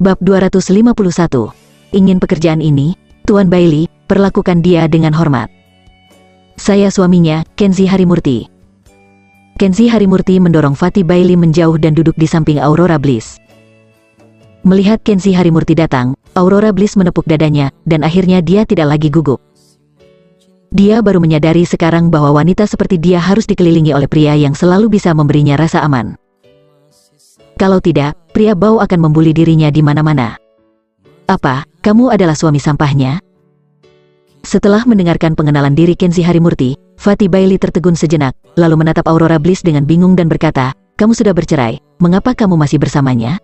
Bab 251. Ingin pekerjaan ini, Tuan Bailey, perlakukan dia dengan hormat. Saya suaminya, Kenzie Harimurti. Kenzie Harimurti mendorong Fatih Bailey menjauh dan duduk di samping Aurora Bliss. Melihat Kenzie Harimurti datang, Aurora Bliss menepuk dadanya, dan akhirnya dia tidak lagi gugup. Dia baru menyadari sekarang bahwa wanita seperti dia harus dikelilingi oleh pria yang selalu bisa memberinya rasa aman. Kalau tidak, pria bau akan membuli dirinya di mana-mana. Apa, kamu adalah suami sampahnya? Setelah mendengarkan pengenalan diri Kenzie Harimurti, Fatih Bailey tertegun sejenak, lalu menatap Aurora Bliss dengan bingung dan berkata, "Kamu sudah bercerai, mengapa kamu masih bersamanya?"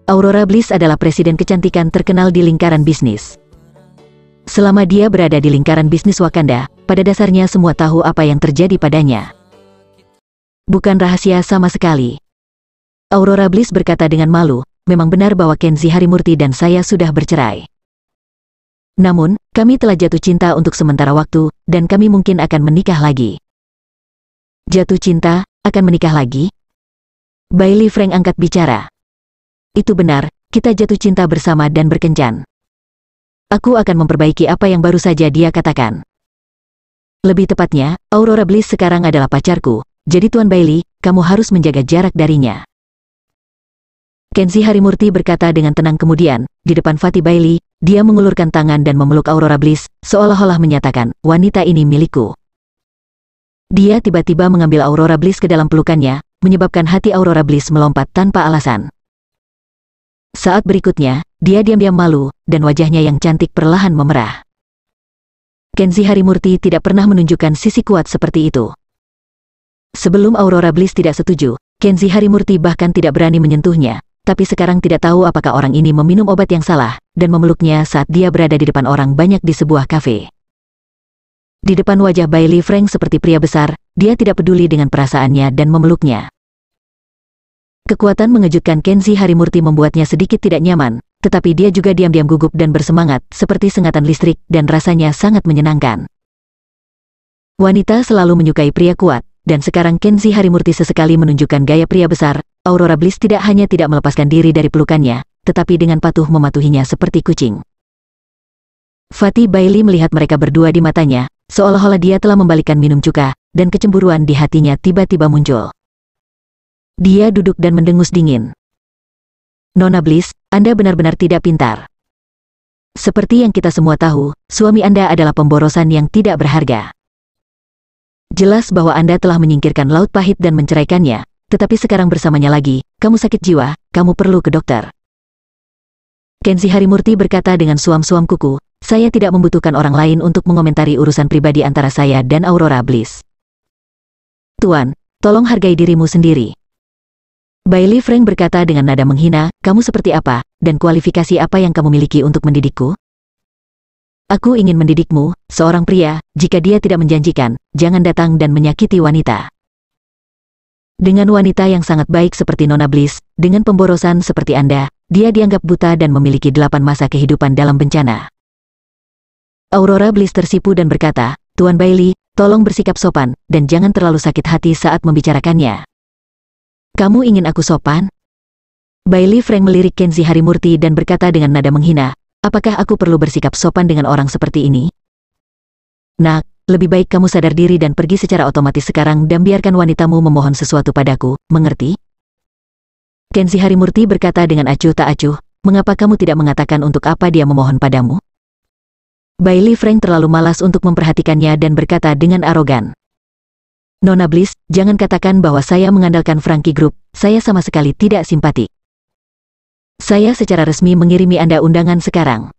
Aurora Bliss adalah presiden kecantikan terkenal di lingkaran bisnis. Selama dia berada di lingkaran bisnis Wakanda, pada dasarnya semua tahu apa yang terjadi padanya. Bukan rahasia sama sekali. Aurora Bliss berkata dengan malu, "Memang benar bahwa Kenzie Harimurti dan saya sudah bercerai. Namun, kami telah jatuh cinta untuk sementara waktu, dan kami mungkin akan menikah lagi." Jatuh cinta, akan menikah lagi? Bailey Frank angkat bicara. "Itu benar, kita jatuh cinta bersama dan berkencan. Aku akan memperbaiki apa yang baru saja dia katakan. Lebih tepatnya, Aurora Bliss sekarang adalah pacarku, jadi Tuan Bailey, kamu harus menjaga jarak darinya." Kenzie Harimurti berkata dengan tenang kemudian, di depan Fatih Bailey, dia mengulurkan tangan dan memeluk Aurora Bliss, seolah-olah menyatakan, "Wanita ini milikku." Dia tiba-tiba mengambil Aurora Bliss ke dalam pelukannya, menyebabkan hati Aurora Bliss melompat tanpa alasan. Saat berikutnya, dia diam-diam malu, dan wajahnya yang cantik perlahan memerah. Kenzie Harimurti tidak pernah menunjukkan sisi kuat seperti itu. Sebelum Aurora Bliss tidak setuju, Kenzie Harimurti bahkan tidak berani menyentuhnya, tapi sekarang tidak tahu apakah orang ini meminum obat yang salah, dan memeluknya saat dia berada di depan orang banyak di sebuah kafe. Di depan wajah Bailey Frank seperti pria besar, dia tidak peduli dengan perasaannya dan memeluknya. Kekuatan mengejutkan Kenzie Harimurti membuatnya sedikit tidak nyaman, tetapi dia juga diam-diam gugup dan bersemangat, seperti sengatan listrik, dan rasanya sangat menyenangkan. Wanita selalu menyukai pria kuat, dan sekarang Kenzie Harimurti sesekali menunjukkan gaya pria besar. Aurora Bliss tidak hanya tidak melepaskan diri dari pelukannya, tetapi dengan patuh mematuhinya seperti kucing. Fatih Bailey melihat mereka berdua di matanya, seolah-olah dia telah membalikkan minum cuka, dan kecemburuan di hatinya tiba-tiba muncul. Dia duduk dan mendengus dingin. "Nona Bliss, Anda benar-benar tidak pintar. Seperti yang kita semua tahu, suami Anda adalah pemborosan yang tidak berharga. Jelas bahwa Anda telah menyingkirkan laut pahit dan menceraikannya, tetapi sekarang bersamanya lagi, kamu sakit jiwa, kamu perlu ke dokter." Kenzie Harimurti berkata dengan suam-suam kuku, "Saya tidak membutuhkan orang lain untuk mengomentari urusan pribadi antara saya dan Aurora Bliss. Tuan, tolong hargai dirimu sendiri." Bailey Frank berkata dengan nada menghina, "Kamu seperti apa, dan kualifikasi apa yang kamu miliki untuk mendidikku? Aku ingin mendidikmu, seorang pria, jika dia tidak menjanjikan, jangan datang dan menyakiti wanita. Dengan wanita yang sangat baik seperti Nona Bliss, dengan pemborosan seperti Anda, dia dianggap buta dan memiliki 8 masa kehidupan dalam bencana." Aurora Bliss tersipu dan berkata, "Tuan Bailey, tolong bersikap sopan, dan jangan terlalu sakit hati saat membicarakannya." "Kamu ingin aku sopan?" Bailey Frank melirik Kenzie Harimurti dan berkata dengan nada menghina, "Apakah aku perlu bersikap sopan dengan orang seperti ini? Nak, lebih baik kamu sadar diri dan pergi secara otomatis sekarang dan biarkan wanitamu memohon sesuatu padaku, mengerti?" Kenzie Harimurti berkata dengan acuh tak acuh, "Mengapa kamu tidak mengatakan untuk apa dia memohon padamu?" Bailey Frank terlalu malas untuk memperhatikannya dan berkata dengan arogan, "Nona Bliss, jangan katakan bahwa saya mengandalkan Frankie Group, saya sama sekali tidak simpatik. Saya secara resmi mengirimi Anda undangan sekarang.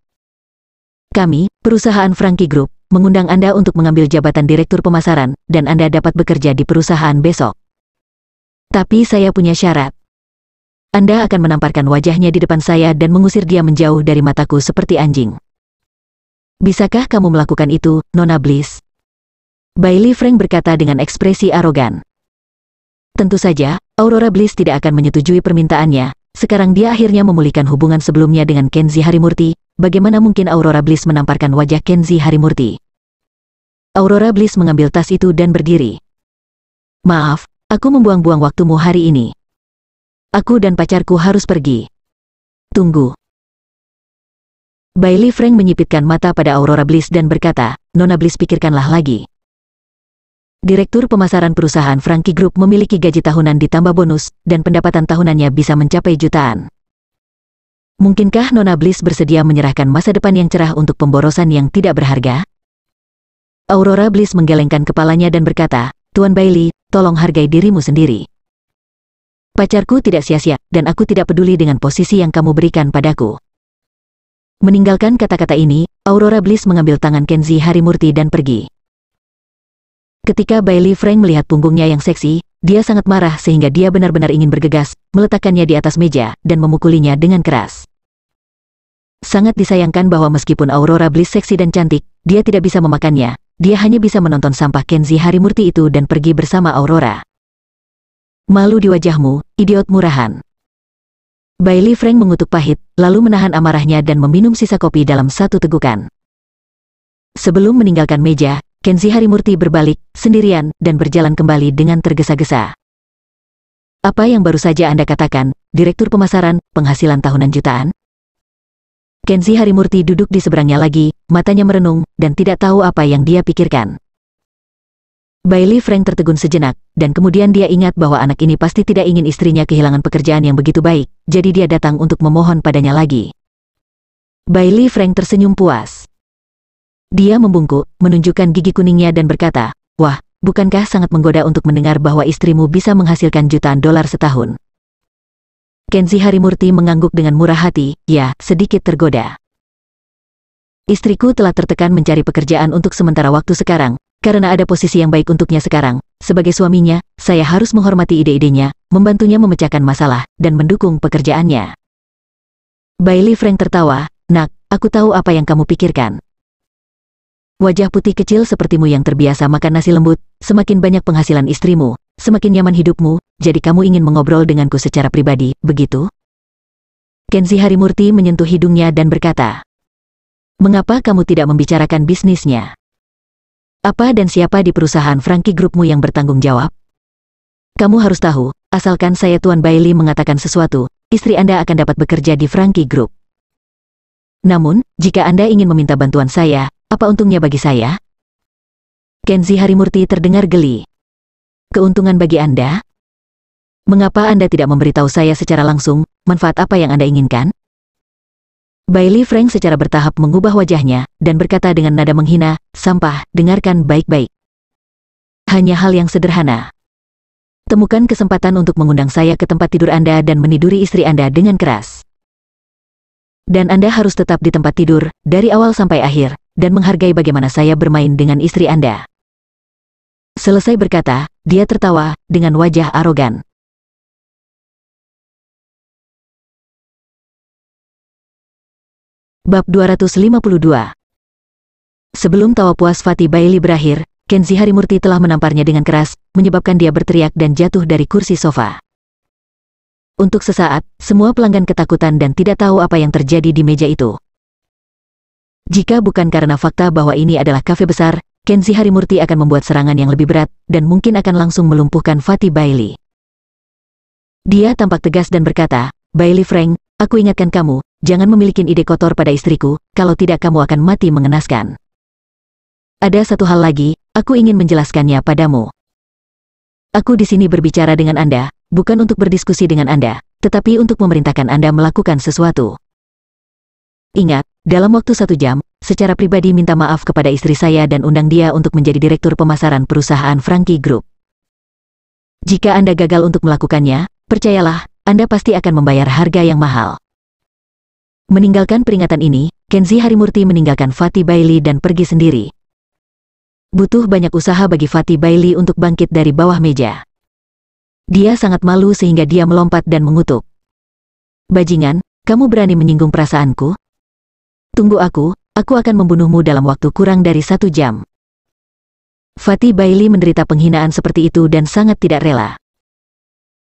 Kami, perusahaan Frankie Group, mengundang Anda untuk mengambil jabatan Direktur Pemasaran, dan Anda dapat bekerja di perusahaan besok. Tapi saya punya syarat. Anda akan menamparkan wajahnya di depan saya dan mengusir dia menjauh dari mataku seperti anjing. Bisakah kamu melakukan itu, Nona Bliss?" Bailey Frank berkata dengan ekspresi arogan. Tentu saja, Aurora Bliss tidak akan menyetujui permintaannya. Sekarang dia akhirnya memulihkan hubungan sebelumnya dengan Kenzie Harimurti. Bagaimana mungkin Aurora Bliss menamparkan wajah Kenzie Harimurti? Aurora Bliss mengambil tas itu dan berdiri. "Maaf, aku membuang-buang waktumu hari ini. Aku dan pacarku harus pergi. tunggu. Bailey Frank menyipitkan mata pada Aurora Bliss dan berkata, Nona Bliss, pikirkanlah lagi. Direktur pemasaran perusahaan Frankie Group memiliki gaji tahunan ditambah bonus, dan pendapatan tahunannya bisa mencapai jutaan. Mungkinkah Nona Bliss bersedia menyerahkan masa depan yang cerah untuk pemborosan yang tidak berharga? Aurora Bliss menggelengkan kepalanya dan berkata, Tuan Bailey, tolong hargai dirimu sendiri. Pacarku tidak sia-sia, dan aku tidak peduli dengan posisi yang kamu berikan padaku. Meninggalkan kata-kata ini, Aurora Bliss mengambil tangan Kenzie Harimurti dan pergi. Ketika Bailey Frank melihat punggungnya yang seksi, dia sangat marah sehingga dia benar-benar ingin bergegas, meletakkannya di atas meja, dan memukulinya dengan keras. Sangat disayangkan bahwa meskipun Aurora Bliss seksi dan cantik, dia tidak bisa memakannya, dia hanya bisa menonton sampah Kenzie Harimurti itu dan pergi bersama Aurora. Malu di wajahmu, idiot murahan. Bailey Frank mengutuk pahit, lalu menahan amarahnya dan meminum sisa kopi dalam satu tegukan. Sebelum meninggalkan meja, Kenzie Harimurti berbalik, sendirian, dan berjalan kembali dengan tergesa-gesa. Apa yang baru saja Anda katakan, Direktur Pemasaran, penghasilan tahunan jutaan? Kenzie Harimurti duduk di seberangnya lagi, matanya merenung, dan tidak tahu apa yang dia pikirkan. Bailey Frank tertegun sejenak, dan kemudian dia ingat bahwa anak ini pasti tidak ingin istrinya kehilangan pekerjaan yang begitu baik, jadi dia datang untuk memohon padanya lagi. Bailey Frank tersenyum puas. Dia membungkuk, menunjukkan gigi kuningnya dan berkata, wah, bukankah sangat menggoda untuk mendengar bahwa istrimu bisa menghasilkan jutaan dolar setahun? Kenzie Harimurti mengangguk dengan murah hati, ya, sedikit tergoda. Istriku telah tertekan mencari pekerjaan untuk sementara waktu sekarang, karena ada posisi yang baik untuknya sekarang. Sebagai suaminya, saya harus menghormati ide-idenya, membantunya memecahkan masalah, dan mendukung pekerjaannya. Bailey Frank tertawa, nak, aku tahu apa yang kamu pikirkan. Wajah putih kecil sepertimu yang terbiasa makan nasi lembut, semakin banyak penghasilan istrimu, semakin nyaman hidupmu, jadi kamu ingin mengobrol denganku secara pribadi, begitu? Kenzie Harimurti menyentuh hidungnya dan berkata, mengapa kamu tidak membicarakan bisnisnya? Apa dan siapa di perusahaan Frankie Groupmu yang bertanggung jawab? Kamu harus tahu, asalkan saya Tuan Bailey mengatakan sesuatu, istri Anda akan dapat bekerja di Frankie Group. Namun, jika Anda ingin meminta bantuan saya, apa untungnya bagi saya? Kenzie Harimurti terdengar geli. Keuntungan bagi Anda? Mengapa Anda tidak memberitahu saya secara langsung, manfaat apa yang Anda inginkan? Bailey Frank secara bertahap mengubah wajahnya, dan berkata dengan nada menghina, sampah, dengarkan baik-baik. Hanya hal yang sederhana. Temukan kesempatan untuk mengundang saya ke tempat tidur Anda dan meniduri istri Anda dengan keras. Dan Anda harus tetap di tempat tidur, dari awal sampai akhir, dan menghargai bagaimana saya bermain dengan istri Anda. Selesai berkata, dia tertawa, dengan wajah arogan. Bab 252. Sebelum tawa puas Fatih Bailey berakhir, Kenzie Harimurti telah menamparnya dengan keras, menyebabkan dia berteriak dan jatuh dari kursi sofa. Untuk sesaat, semua pelanggan ketakutan dan tidak tahu apa yang terjadi di meja itu. Jika bukan karena fakta bahwa ini adalah kafe besar, Kenzie Harimurti akan membuat serangan yang lebih berat, dan mungkin akan langsung melumpuhkan Fatih Bailey. Dia tampak tegas dan berkata, Bailey Frank, aku ingatkan kamu, jangan memiliki ide kotor pada istriku, kalau tidak kamu akan mati mengenaskan. Ada satu hal lagi, aku ingin menjelaskannya padamu. Aku di sini berbicara dengan Anda, bukan untuk berdiskusi dengan Anda, tetapi untuk memerintahkan Anda melakukan sesuatu. Ingat, dalam waktu 1 jam, secara pribadi minta maaf kepada istri saya dan undang dia untuk menjadi direktur pemasaran perusahaan Frankie Group. Jika Anda gagal untuk melakukannya, percayalah, Anda pasti akan membayar harga yang mahal. Meninggalkan peringatan ini, Kenzie Harimurti meninggalkan Fatih Bailey dan pergi sendiri. Butuh banyak usaha bagi Fatih Bailey untuk bangkit dari bawah meja. Dia sangat malu sehingga dia melompat dan mengutuk. Bajingan, kamu berani menyinggung perasaanku? Tunggu aku akan membunuhmu dalam waktu kurang dari 1 jam. Fatih Bailey menderita penghinaan seperti itu dan sangat tidak rela.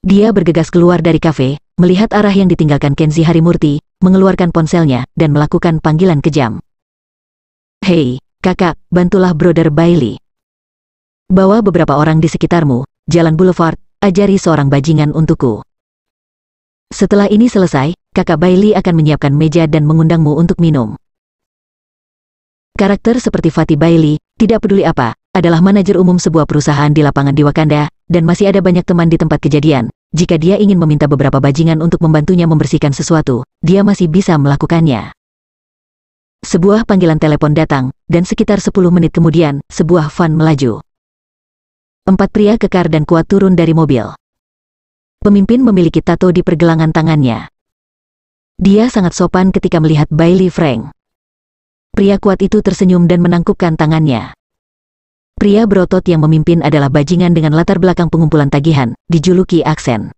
Dia bergegas keluar dari kafe, melihat arah yang ditinggalkan Kenzie Harimurti, mengeluarkan ponselnya, dan melakukan panggilan kejam. Hei, kakak, bantulah Brother Bailey. Bawa beberapa orang di sekitarmu, Jalan Boulevard, ajari seorang bajingan untukku. Setelah ini selesai, kakak Bailey akan menyiapkan meja dan mengundangmu untuk minum. Karakter seperti Fatty Bailey, tidak peduli apa, adalah manajer umum sebuah perusahaan di lapangan di Wakanda, dan masih ada banyak teman di tempat kejadian. Jika dia ingin meminta beberapa bajingan untuk membantunya membersihkan sesuatu, dia masih bisa melakukannya. Sebuah panggilan telepon datang, dan sekitar 10 menit kemudian, sebuah van melaju. 4 pria kekar dan kuat turun dari mobil. Pemimpin memiliki tato di pergelangan tangannya. Dia sangat sopan ketika melihat Bailey Frank. Pria kuat itu tersenyum dan menangkupkan tangannya. Pria berotot yang memimpin adalah bajingan dengan latar belakang pengumpulan tagihan, dijuluki Aksen.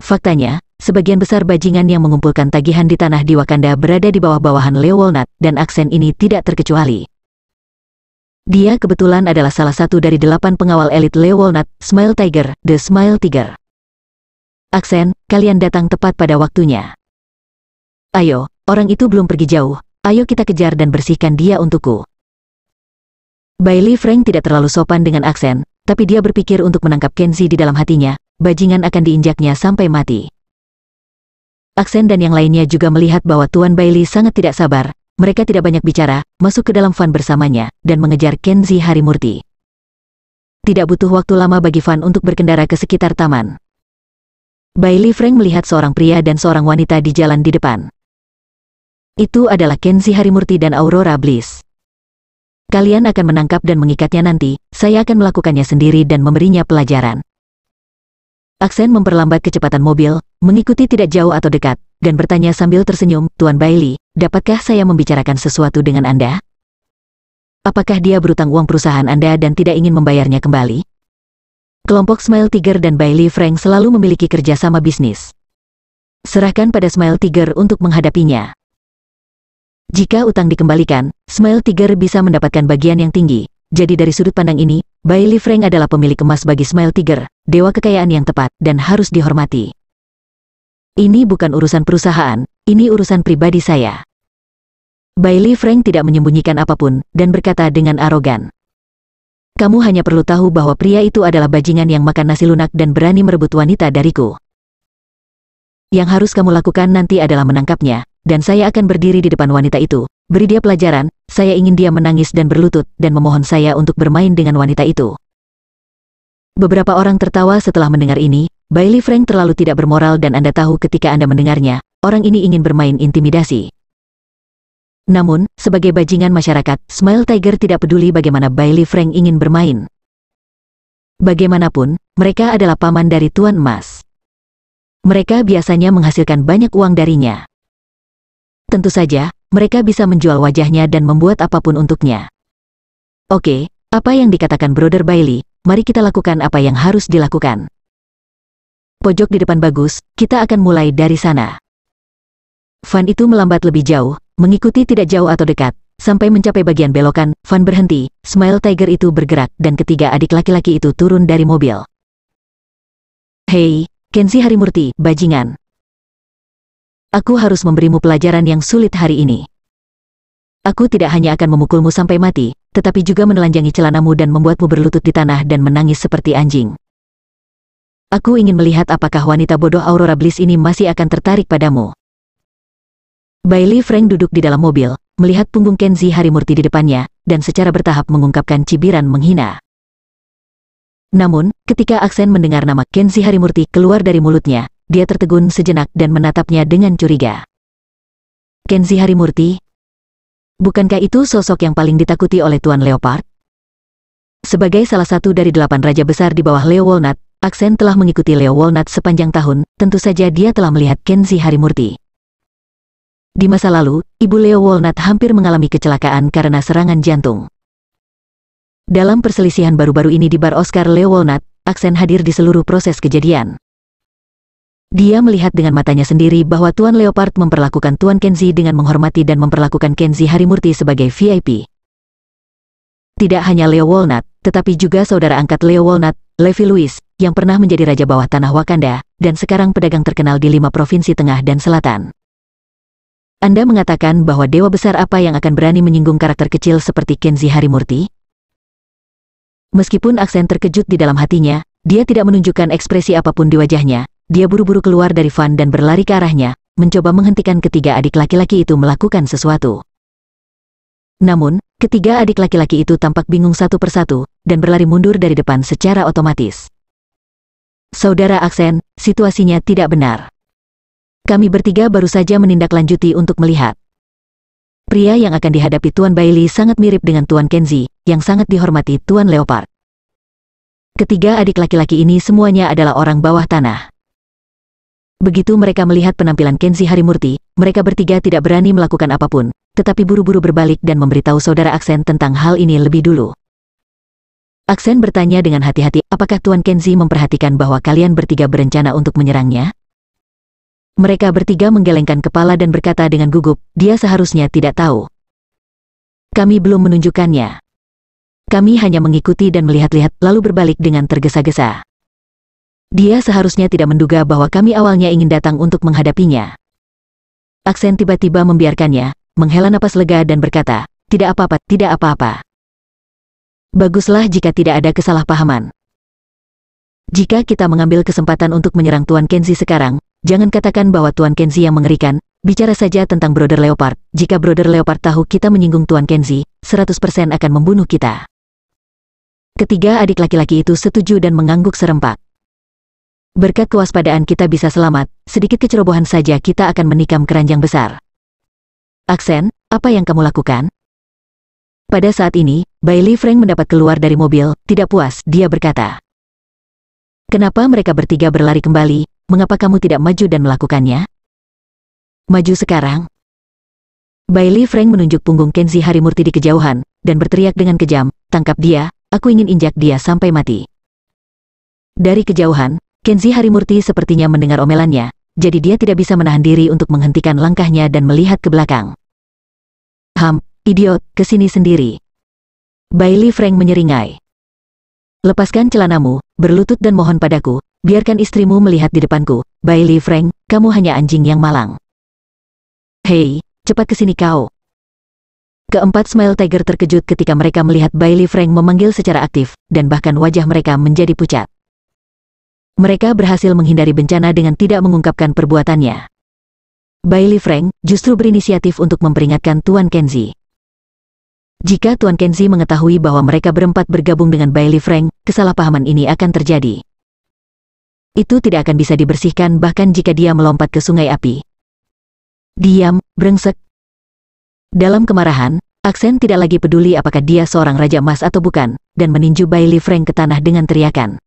Faktanya, sebagian besar bajingan yang mengumpulkan tagihan di tanah di Wakanda berada di bawah bawahan Leo Walnut, dan Aksen ini tidak terkecuali. Dia kebetulan adalah salah satu dari 8 pengawal elit Leo Walnut, Smile Tiger, The Smile Tiger. Aksen, kalian datang tepat pada waktunya. Ayo, orang itu belum pergi jauh. Ayo kita kejar dan bersihkan dia untukku. Bailey Frank tidak terlalu sopan dengan Aksen, tapi dia berpikir untuk menangkap Kenzie di dalam hatinya, bajingan akan diinjaknya sampai mati. Aksen dan yang lainnya juga melihat bahwa Tuan Bailey sangat tidak sabar, mereka tidak banyak bicara, masuk ke dalam van bersamanya, dan mengejar Kenzie Harimurti. Tidak butuh waktu lama bagi van untuk berkendara ke sekitar taman. Bailey Frank melihat seorang pria dan seorang wanita di jalan di depan. Itu adalah Kenzie Harimurti dan Aurora Bliss. Kalian akan menangkap dan mengikatnya nanti, saya akan melakukannya sendiri dan memberinya pelajaran. Aksen memperlambat kecepatan mobil, mengikuti tidak jauh atau dekat, dan bertanya sambil tersenyum, Tuan Bailey, dapatkah saya membicarakan sesuatu dengan Anda? Apakah dia berutang uang perusahaan Anda dan tidak ingin membayarnya kembali? Kelompok Smile Tiger dan Bailey Frank selalu memiliki kerjasama bisnis. Serahkan pada Smile Tiger untuk menghadapinya. Jika utang dikembalikan, Smile Tiger bisa mendapatkan bagian yang tinggi. Jadi dari sudut pandang ini, Bailey Frank adalah pemilik emas bagi Smile Tiger, dewa kekayaan yang tepat, dan harus dihormati. Ini bukan urusan perusahaan, ini urusan pribadi saya. Bailey Frank tidak menyembunyikan apapun, dan berkata dengan arogan. Kamu hanya perlu tahu bahwa pria itu adalah bajingan yang makan nasi lunak dan berani merebut wanita dariku. Yang harus kamu lakukan nanti adalah menangkapnya, dan saya akan berdiri di depan wanita itu, beri dia pelajaran, saya ingin dia menangis dan berlutut, dan memohon saya untuk bermain dengan wanita itu. Beberapa orang tertawa setelah mendengar ini, Bailey Frank terlalu tidak bermoral dan Anda tahu ketika Anda mendengarnya, orang ini ingin bermain intimidasi. Namun, sebagai bajingan masyarakat, Smile Tiger tidak peduli bagaimana Bailey Frank ingin bermain. Bagaimanapun, mereka adalah paman dari Tuan Emas. Mereka biasanya menghasilkan banyak uang darinya. Tentu saja, mereka bisa menjual wajahnya dan membuat apapun untuknya. Oke, apa yang dikatakan Brother Bailey, mari kita lakukan apa yang harus dilakukan. Pojok di depan bagus, kita akan mulai dari sana. Van itu melambat lebih jauh, mengikuti tidak jauh atau dekat, sampai mencapai bagian belokan, van berhenti, Smile Tiger itu bergerak dan ketiga adik laki-laki itu turun dari mobil. Hei, Kenzie Harimurti, bajingan. Aku harus memberimu pelajaran yang sulit hari ini. Aku tidak hanya akan memukulmu sampai mati, tetapi juga menelanjangi celanamu dan membuatmu berlutut di tanah dan menangis seperti anjing. Aku ingin melihat apakah wanita bodoh Aurora Bliss ini masih akan tertarik padamu. Bailey Frank duduk di dalam mobil, melihat punggung Kenzie Harimurti di depannya, dan secara bertahap mengungkapkan cibiran menghina. Namun, ketika Aksen mendengar nama Kenzie Harimurti keluar dari mulutnya, dia tertegun sejenak dan menatapnya dengan curiga. Kenzie Harimurti? Bukankah itu sosok yang paling ditakuti oleh Tuan Leopard? Sebagai salah satu dari 8 raja besar di bawah Leo Walnut, Aksen telah mengikuti Leo Walnut sepanjang tahun, tentu saja dia telah melihat Kenzie Harimurti. Di masa lalu, Ibu Leo Walnut hampir mengalami kecelakaan karena serangan jantung. Dalam perselisihan baru-baru ini di bar Oscar Leo Walnut, Aksen hadir di seluruh proses kejadian. Dia melihat dengan matanya sendiri bahwa Tuan Leopard memperlakukan Tuan Kenzie dengan menghormati dan memperlakukan Kenzie Harimurti sebagai VIP. Tidak hanya Leo Walnut, tetapi juga saudara angkat Leo Walnut, Levi Louis, yang pernah menjadi raja bawah tanah Wakanda, dan sekarang pedagang terkenal di 5 provinsi tengah dan selatan. Anda mengatakan bahwa dewa besar apa yang akan berani menyinggung karakter kecil seperti Kenzie Harimurti? Meskipun Aksen terkejut di dalam hatinya, dia tidak menunjukkan ekspresi apapun di wajahnya, dia buru-buru keluar dari van dan berlari ke arahnya, mencoba menghentikan ketiga adik laki-laki itu melakukan sesuatu. Namun, ketiga adik laki-laki itu tampak bingung satu persatu, dan berlari mundur dari depan secara otomatis. Saudara Aksen, situasinya tidak benar. Kami bertiga baru saja menindaklanjuti untuk melihat. Pria yang akan dihadapi Tuan Bailey sangat mirip dengan Tuan Kenzie, yang sangat dihormati Tuan Leopard. Ketiga adik laki-laki ini semuanya adalah orang bawah tanah. Begitu mereka melihat penampilan Kenzie Harimurti, mereka bertiga tidak berani melakukan apapun, tetapi buru-buru berbalik dan memberitahu saudara Aksen tentang hal ini lebih dulu. Aksen bertanya dengan hati-hati, apakah Tuan Kenzie memperhatikan bahwa kalian bertiga berencana untuk menyerangnya? Mereka bertiga menggelengkan kepala dan berkata dengan gugup, dia seharusnya tidak tahu. Kami belum menunjukkannya. Kami hanya mengikuti dan melihat-lihat, lalu berbalik dengan tergesa-gesa. Dia seharusnya tidak menduga bahwa kami awalnya ingin datang untuk menghadapinya. Aksen tiba-tiba membiarkannya, menghela napas lega dan berkata, tidak apa-apa, tidak apa-apa. Baguslah jika tidak ada kesalahpahaman. Jika kita mengambil kesempatan untuk menyerang Tuan Kenzie sekarang, jangan katakan bahwa Tuan Kenzie yang mengerikan, bicara saja tentang Brother Leopard. Jika Brother Leopard tahu kita menyinggung Tuan Kenzie, 100% akan membunuh kita. Ketiga adik laki-laki itu setuju dan mengangguk serempak. Berkat kewaspadaan kita bisa selamat, sedikit kecerobohan saja kita akan menikam keranjang besar. Aksen, apa yang kamu lakukan? Pada saat ini, Bailey Frank mendapat keluar dari mobil, tidak puas, dia berkata. Kenapa mereka bertiga berlari kembali? Mengapa kamu tidak maju dan melakukannya? Maju sekarang? Bailey Frank menunjuk punggung Kenzie Harimurti di kejauhan, dan berteriak dengan kejam, tangkap dia, aku ingin injak dia sampai mati. Dari kejauhan, Kenzie Harimurti sepertinya mendengar omelannya, jadi dia tidak bisa menahan diri untuk menghentikan langkahnya dan melihat ke belakang. Idiot, kesini sendiri. Bailey Frank menyeringai. Lepaskan celanamu, berlutut dan mohon padaku, biarkan istrimu melihat di depanku. Bailey Frank, kamu hanya anjing yang malang. Hei, cepat kesini kau. Keempat Smile Tiger terkejut ketika mereka melihat Bailey Frank memanggil secara aktif, dan bahkan wajah mereka menjadi pucat. Mereka berhasil menghindari bencana dengan tidak mengungkapkan perbuatannya. Bailey Frank justru berinisiatif untuk memperingatkan Tuan Kenzie. Jika Tuan Kenzie mengetahui bahwa mereka berempat bergabung dengan Bailey Frank, kesalahpahaman ini akan terjadi. Itu tidak akan bisa dibersihkan bahkan jika dia melompat ke sungai api. Diam, brengsek. Dalam kemarahan, Aksen tidak lagi peduli apakah dia seorang Raja Emas atau bukan, dan meninju Bailey Frank ke tanah dengan teriakan.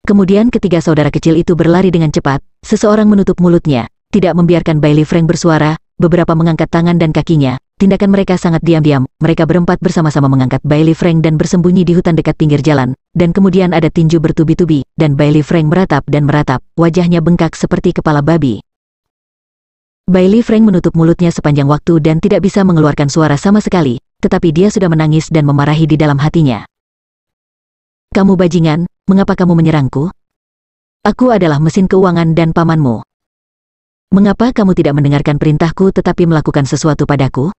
Kemudian ketiga saudara kecil itu berlari dengan cepat, seseorang menutup mulutnya, tidak membiarkan Bailey Frank bersuara, beberapa mengangkat tangan dan kakinya. Tindakan mereka sangat diam-diam, mereka berempat bersama-sama mengangkat Bailey Frank dan bersembunyi di hutan dekat pinggir jalan, dan kemudian ada tinju bertubi-tubi, dan Bailey Frank meratap dan meratap, wajahnya bengkak seperti kepala babi. Bailey Frank menutup mulutnya sepanjang waktu dan tidak bisa mengeluarkan suara sama sekali, tetapi dia sudah menangis dan memarahi di dalam hatinya. Kamu bajingan, mengapa kamu menyerangku? Aku adalah mesin keuangan dan pamanmu. Mengapa kamu tidak mendengarkan perintahku tetapi melakukan sesuatu padaku?